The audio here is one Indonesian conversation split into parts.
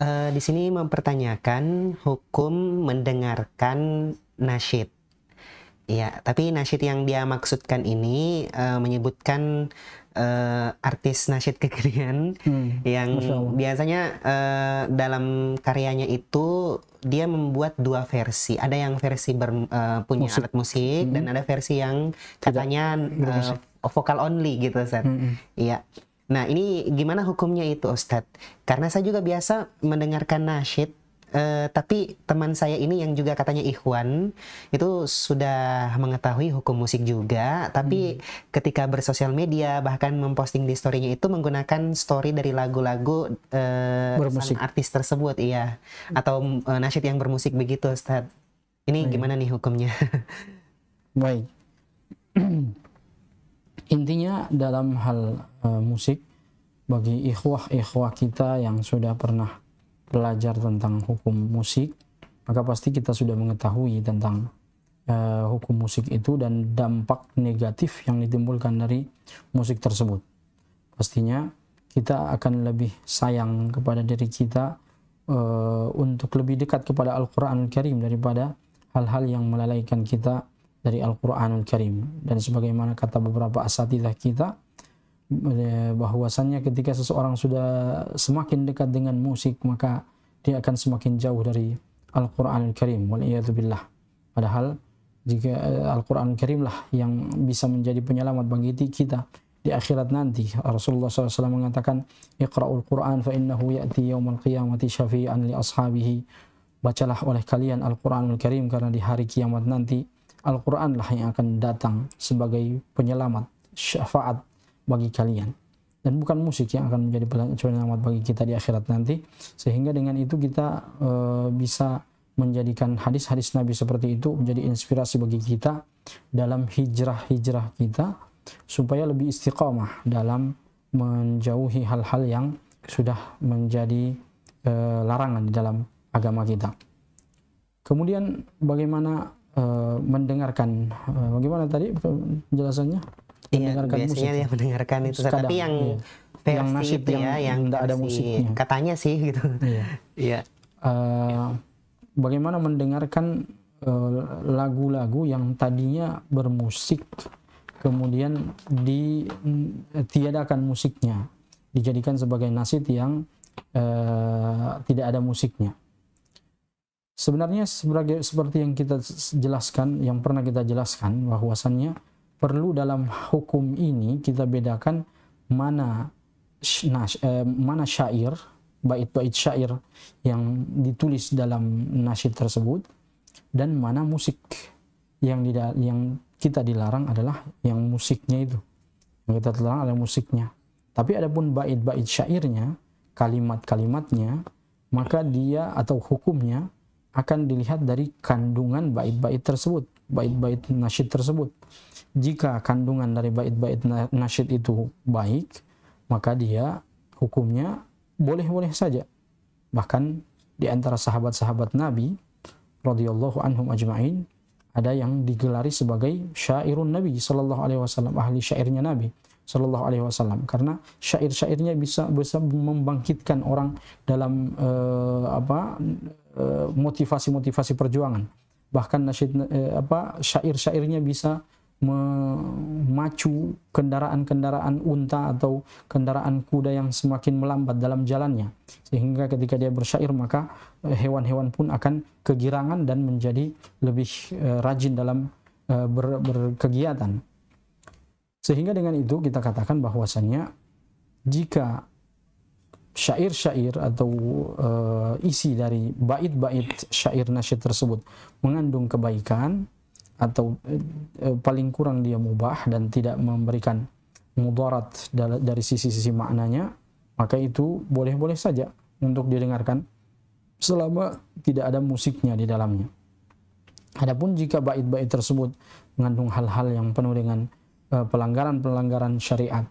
Di sini mempertanyakan hukum mendengarkan nasyid. Iya, tapi nasyid yang dia maksudkan ini menyebutkan artis nasyid kekinian yang Masya Allah. biasanya dalam karyanya itu dia membuat dua versi. Ada yang versi punya Musik. alat musik dan ada versi yang katanya bermusik. vokal only gitu, Ustaz. Iya. Nah, ini gimana hukumnya itu, Ustadz? Karena saya juga biasa mendengarkan nasyid, tapi teman saya ini yang juga katanya ikhwan, itu sudah mengetahui hukum musik juga, tapi ketika bersosial media, bahkan memposting di story-nya itu menggunakan story dari lagu-lagu Bermusik. sang artis tersebut, iya. Atau nasyid yang bermusik begitu, Ustadz. Ini gimana nih hukumnya? Baik. Intinya dalam hal musik, bagi ikhwah kita yang sudah pernah belajar tentang hukum musik, maka pasti kita sudah mengetahui tentang hukum musik itu dan dampak negatif yang ditimbulkan dari musik tersebut. Pastinya kita akan lebih sayang kepada diri kita untuk lebih dekat kepada Al-Quranul Karim daripada hal-hal yang melalaikan kita dari Al-Quranul Karim. Dan sebagaimana kata beberapa asatidzah kita, bahwasannya ketika seseorang sudah semakin dekat dengan musik, maka dia akan semakin jauh dari Al-Quranul Karim, waliyadzubillah. Padahal jika Al-Quranul Karim lah yang bisa menjadi penyelamat bagi kita di akhirat nanti. Rasulullah SAW mengatakan, Iqra'ul Quran fa innahu ya'ti yawmal qiyamati syafi'an li ashabihi. Bacalah oleh kalian Al-Quranul Karim, karena di hari kiamat nanti Al-Quran lah yang akan datang sebagai penyelamat, syafaat bagi kalian, dan bukan musik yang akan menjadi penyelamat bagi kita di akhirat nanti. Sehingga dengan itu kita bisa menjadikan hadis-hadis Nabi seperti itu menjadi inspirasi bagi kita dalam hijrah kita, supaya lebih istiqamah dalam menjauhi hal-hal yang sudah menjadi larangan di dalam agama kita. Kemudian bagaimana mendengarkan, bagaimana tadi penjelasannya? Iya, biasanya dia mendengarkan itu, kadang, tapi yang versi yang nasyid itu ya, yang tidak ada musiknya, katanya sih gitu. Iya. Bagaimana mendengarkan lagu-lagu yang tadinya bermusik, kemudian ditiadakan musiknya, dijadikan sebagai nasyid yang tidak ada musiknya. Sebenarnya seperti yang kita jelaskan, yang pernah kita jelaskan, bahwasannya perlu dalam hukum ini kita bedakan mana syair, bait-bait syair yang ditulis dalam nasyid tersebut, dan mana musik. Yang kita dilarang adalah yang musiknya itu. Yang kita dilarang adalah musiknya. Tapi adapun bait-bait syairnya, kalimat-kalimatnya, maka dia atau hukumnya akan dilihat dari kandungan bait-bait tersebut, bait-bait nasyid tersebut. Jika kandungan dari bait-bait nasyid itu baik, maka dia hukumnya boleh-boleh saja. Bahkan di antara sahabat-sahabat Nabi radhiyallahu anhum ajma'in, ada yang digelari sebagai syairun Nabi sallallahu alaihi wasallam, ahli syairnya Nabi sallallahu alaihi wasallam, karena syair-syairnya bisa membangkitkan orang dalam motivasi-motivasi perjuangan. Bahkan nasyid syair-syairnya bisa memacu kendaraan-kendaraan unta atau kendaraan kuda yang semakin melambat dalam jalannya, sehingga ketika dia bersyair maka hewan-hewan pun akan kegirangan dan menjadi lebih rajin dalam berkegiatan. Sehingga dengan itu kita katakan bahwasannya jika syair-syair atau isi dari bait-bait syair nasyid tersebut mengandung kebaikan, atau paling kurang dia mubah dan tidak memberikan mudarat dari sisi-sisi maknanya, maka itu boleh-boleh saja untuk didengarkan selama tidak ada musiknya di dalamnya. Adapun jika bait-bait tersebut mengandung hal-hal yang penuh dengan pelanggaran-pelanggaran syariat,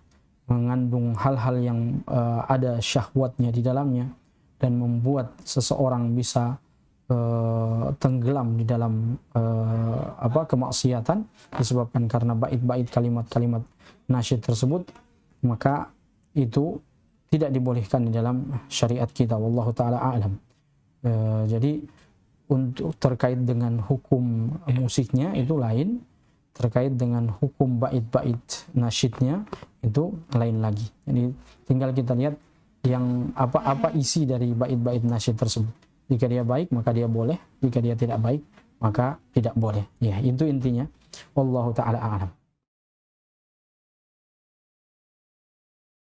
mengandung hal-hal yang ada syahwatnya di dalamnya, dan membuat seseorang bisa tenggelam di dalam kemaksiatan disebabkan karena bait-bait kalimat-kalimat nasyid tersebut, maka itu tidak dibolehkan di dalam syariat kita. Wallahu taala a'lam. Jadi untuk terkait dengan hukum musiknya itu lain, terkait dengan hukum bait-bait nasyidnya itu lain lagi. Jadi tinggal kita lihat yang apa isi dari bait-bait nasyid tersebut. Jika dia baik maka dia boleh, jika dia tidak baik maka tidak boleh. Ya, itu intinya. Wallahu taala a'lam.